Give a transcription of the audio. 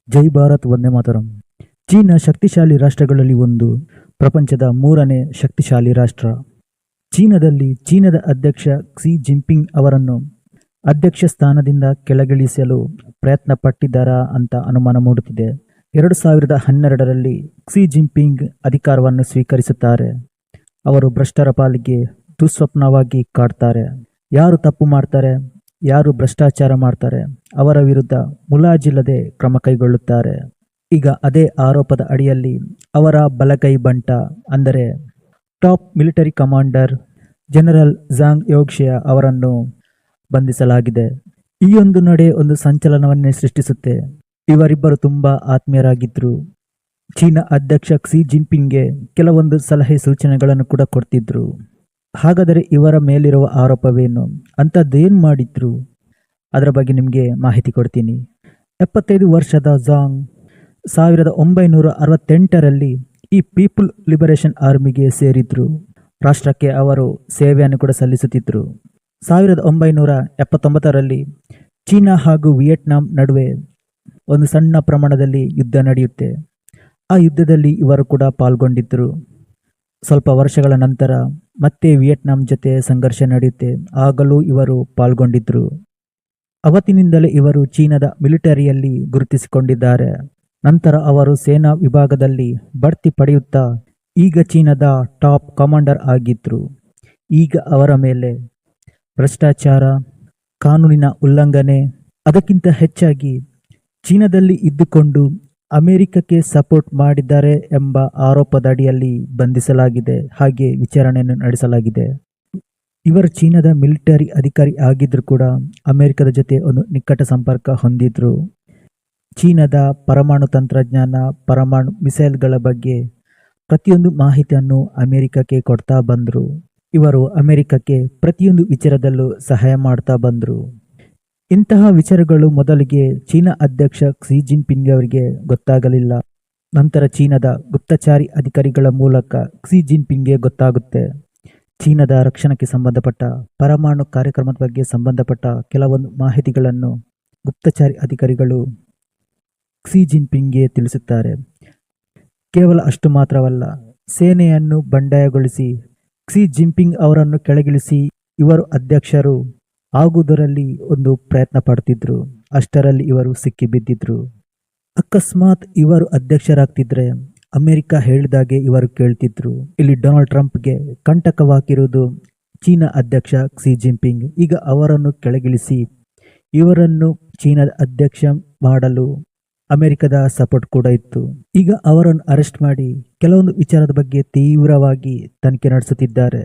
ಜೈ Bharat Vande Mataram. China ಶಕ್ತಿಶಾಲಿ ರಾಷ್ಟ್ರಗಳಲ್ಲಿ ಒಂದು, ಪ್ರಪಂಚದ 3ನೇ ಶಕ್ತಿಶಾಲಿ ರಾಷ್ಟ್ರ. ಚೀನಾದಲ್ಲಿ ಚೀನಾದ ಅಧ್ಯಕ್ಷ ಕ್ಸಿ ಜಿನ್ಪಿಂಗ್ ಅವರನ್ನು ಅಧ್ಯಕ್ಷ ಸ್ಥಾನದಿಂದ ಕೆಳಗಿಳಿಸಲು ಪ್ರಯತ್ನ ಪಟ್ಟಿದ್ದಾರಾ ಅಂತ ಅನುಮಾನ ಮೂಡುತ್ತಿದೆ. 2012ರಲ್ಲಿ ಕ್ಸಿ ಜಿನ್ಪಿಂಗ್ ಅಧಿಕಾರವನ್ನು ಸ್ವೀಕರಿಸುತ್ತಾರೆ. ಅವರು ಭ್ರಷ್ಟರ ಪಾಲಿಗೆ ದುಸ್ವಪ್ನವಾಗಿ ಕಾಡ್ತಾರೆ. ಯಾರು ತಪ್ಪು ಮಾಡ್ತಾರೆ, ಯಾರು ಭ್ರಷ್ಟಾಚಾರ ಮಾಡ್ತಾರೆ ಅವರ ವಿರುದ್ಧ ಮುಲಾಜಿಲ್ಲದೆ ಕ್ರಮ ಕೈಗೊಳ್ಳುತ್ತಾರೆ. ಈಗ ಅದೇ ಆರೋಪದ ಅಡಿಯಲ್ಲಿ ಅವರ ಬಲಗೈ ಬಂಟ ಅಂದರೆ top military commander general Zhang Youxia ಅವರನ್ನು ಬಂಧಿಸಲಾಗಿದೆ. ಈ ಒಂದು ನಡೆ ಒಂದು ಸಂಚಲನವನ್ನೇ ಸೃಷ್ಟಿಸುತ್ತೆ. ಇವರಿಬ್ಬರು ತುಂಬಾ ಆತ್ಮೀಯರಾಗಿದ್ರು. ಚೀನಾ ಅಧ್ಯಕ್ಷ ಕ್ಸಿ ಜಿನ್ಪಿಂಗ್ಗೆ ಕೆಲವೊಂದು ಸಲಹೆ ಸೂಚನೆಗಳನ್ನು ಕೂಡ ಕೊಡ್ತಿದ್ರು. ಹಾಗಾದರೆ ಇವರ ಮೇಲಿರುವ ಆರೋಪವೇನು, ಅಂಥದ್ದೇನು ಮಾಡಿದ್ರು, ಅದರ ಬಗ್ಗೆ ನಿಮಗೆ ಮಾಹಿತಿ ಕೊಡ್ತೀನಿ. 75 ವರ್ಷದ ಝಾಂಗ್ 1968ರಲ್ಲಿ ಈ ಪೀಪಲ್ ಲಿಬರೇಷನ್ ಆರ್ಮಿಗೆ ಸೇರಿದ್ರು. ರಾಷ್ಟ್ರಕ್ಕೆ ಅವರು ಸೇವೆಯನ್ನು ಕೂಡ ಸಲ್ಲಿಸುತ್ತಿದ್ದರು. 1979ರಲ್ಲಿ ಚೀನಾ ಹಾಗೂ ವಿಯೆಟ್ನಾಂ ನಡುವೆ ಒಂದು ಸಣ್ಣ ಪ್ರಮಾಣದಲ್ಲಿ ಯುದ್ಧ ನಡೆಯುತ್ತೆ. ಆ ಯುದ್ಧದಲ್ಲಿ ಇವರು ಕೂಡ ಪಾಲ್ಗೊಂಡಿದ್ದರು. ಸ್ವಲ್ಪ ವರ್ಷಗಳ ನಂತರ ಮತ್ತೆ ವಿಯೆಟ್ನಾಂ ಜೊತೆ ಸಂಘರ್ಷ ನಡೆಯುತ್ತೆ. ಆಗಲೂ ಇವರು ಪಾಲ್ಗೊಂಡಿದ್ದರು. ಅವತ್ತಿನಿಂದಲೇ ಇವರು ಚೀನಾದ ಮಿಲಿಟರಿಯಲ್ಲಿ ಗುರುತಿಸಿಕೊಂಡಿದ್ದಾರೆ. ನಂತರ ಅವರು ಸೇನಾ ವಿಭಾಗದಲ್ಲಿ ಬಡ್ತಿ ಪಡೆಯುತ್ತಾ ಈಗ ಚೀನಾದ ಟಾಪ್ ಕಮಾಂಡರ್ ಆಗಿದ್ರು. ಈಗ ಅವರ ಮೇಲೆ ಭ್ರಷ್ಟಾಚಾರ, ಕಾನೂನಿನ ಉಲ್ಲಂಘನೆ, ಅದಕ್ಕಿಂತ ಹೆಚ್ಚಾಗಿ ಚೀನಾದಲ್ಲಿ ಇದ್ದುಕೊಂಡು ಅಮೆರಿಕಕ್ಕೆ ಸಪೋರ್ಟ್ ಮಾಡಿದ್ದಾರೆ ಎಂಬ ಆರೋಪದಡಿಯಲ್ಲಿ ಬಂಧಿಸಲಾಗಿದೆ. ಹಾಗೆ ವಿಚಾರಣೆಯನ್ನು ನಡೆಸಲಾಗಿದೆ. ಇವರು ಚೀನಾದ ಮಿಲಿಟರಿ ಅಧಿಕಾರಿ ಆಗಿದ್ರು ಕೂಡ ಅಮೆರಿಕದ ಜೊತೆ ಒಂದು ನಿಕಟ ಸಂಪರ್ಕ ಹೊಂದಿದ್ರು. ಚೀನಾದ ಪರಮಾಣು ತಂತ್ರಜ್ಞಾನ, ಪರಮಾಣು ಮಿಸೈಲ್ಗಳ ಬಗ್ಗೆ ಪ್ರತಿಯೊಂದು ಮಾಹಿತಿಯನ್ನು ಅಮೆರಿಕಕ್ಕೆ ಕೊಡ್ತಾ ಬಂದರು. ಇವರು ಅಮೆರಿಕಕ್ಕೆ ಪ್ರತಿಯೊಂದು ವಿಚಾರದಲ್ಲೂ ಸಹಾಯ ಮಾಡ್ತಾ ಬಂದರು. ಇಂತಹ ವಿಚಾರಗಳು ಮೊದಲಿಗೆ ಚೀನಾ ಅಧ್ಯಕ್ಷ ಕ್ಸಿ ಜಿನ್ಪಿಂಗ್ ಅವರಿಗೆ ಗೊತ್ತಾಗಲಿಲ್ಲ. ನಂತರ ಚೀನಾದ ಗುಪ್ತಚಾರಿ ಅಧಿಕಾರಿಗಳ ಮೂಲಕ ಕ್ಸಿ ಜಿನ್ಪಿಂಗ್ಗೆ ಗೊತ್ತಾಗುತ್ತೆ. ಚೀನಾದ ರಕ್ಷಣೆಗೆ ಸಂಬಂಧಪಟ್ಟ, ಪರಮಾಣು ಕಾರ್ಯಕ್ರಮದ ಬಗ್ಗೆ ಸಂಬಂಧಪಟ್ಟ ಕೆಲವೊಂದು ಮಾಹಿತಿಗಳನ್ನು ಗುಪ್ತಚಾರಿ ಅಧಿಕಾರಿಗಳು ಕ್ಸಿ ಜಿನ್ಪಿಂಗ್ಗೆ ತಿಳಿಸುತ್ತಾರೆ. ಕೇವಲ ಅಷ್ಟು ಮಾತ್ರವಲ್ಲ, ಸೇನೆಯನ್ನು ಬಂಡಾಯಗೊಳಿಸಿ ಕ್ಸಿ ಜಿನ್ಪಿಂಗ್ ಅವರನ್ನು ಕೆಳಗಿಳಿಸಿ ಇವರು ಅಧ್ಯಕ್ಷರು ಆಗುವುದರಲ್ಲಿ ಒಂದು ಪ್ರಯತ್ನ ಪಡ್ತಿದ್ರು. ಅಷ್ಟರಲ್ಲಿ ಇವರು ಸಿಕ್ಕಿಬಿದ್ದಿದ್ರು. ಅಕಸ್ಮಾತ್ ಇವರು ಅಧ್ಯಕ್ಷರಾಗ್ತಿದ್ರೆ ಅಮೆರಿಕ ಹೇಳಿದಾಗೆ ಇವರು ಕೇಳ್ತಿದ್ರು. ಇಲ್ಲಿ ಡೊನಾಲ್ಡ್ ಟ್ರಂಪ್ಗೆ ಕಂಟಕವಾಗಿರುವುದು ಚೀನಾ ಅಧ್ಯಕ್ಷ ಕ್ಸಿ ಜಿನ್ಪಿಂಗ್. ಈಗ ಅವರನ್ನು ಕೆಳಗಿಳಿಸಿ ಇವರನ್ನು ಚೀನಾದ ಅಧ್ಯಕ್ಷ ಮಾಡಲು ಅಮೆರಿಕದ ಸಪೋರ್ಟ್ ಕೂಡ ಇತ್ತು. ಈಗ ಅವರನ್ನು ಅರೆಸ್ಟ್ ಮಾಡಿ ಕೆಲವೊಂದು ವಿಚಾರದ ಬಗ್ಗೆ ತೀವ್ರವಾಗಿ ತನಿಖೆ ನಡೆಸುತ್ತಿದ್ದಾರೆ.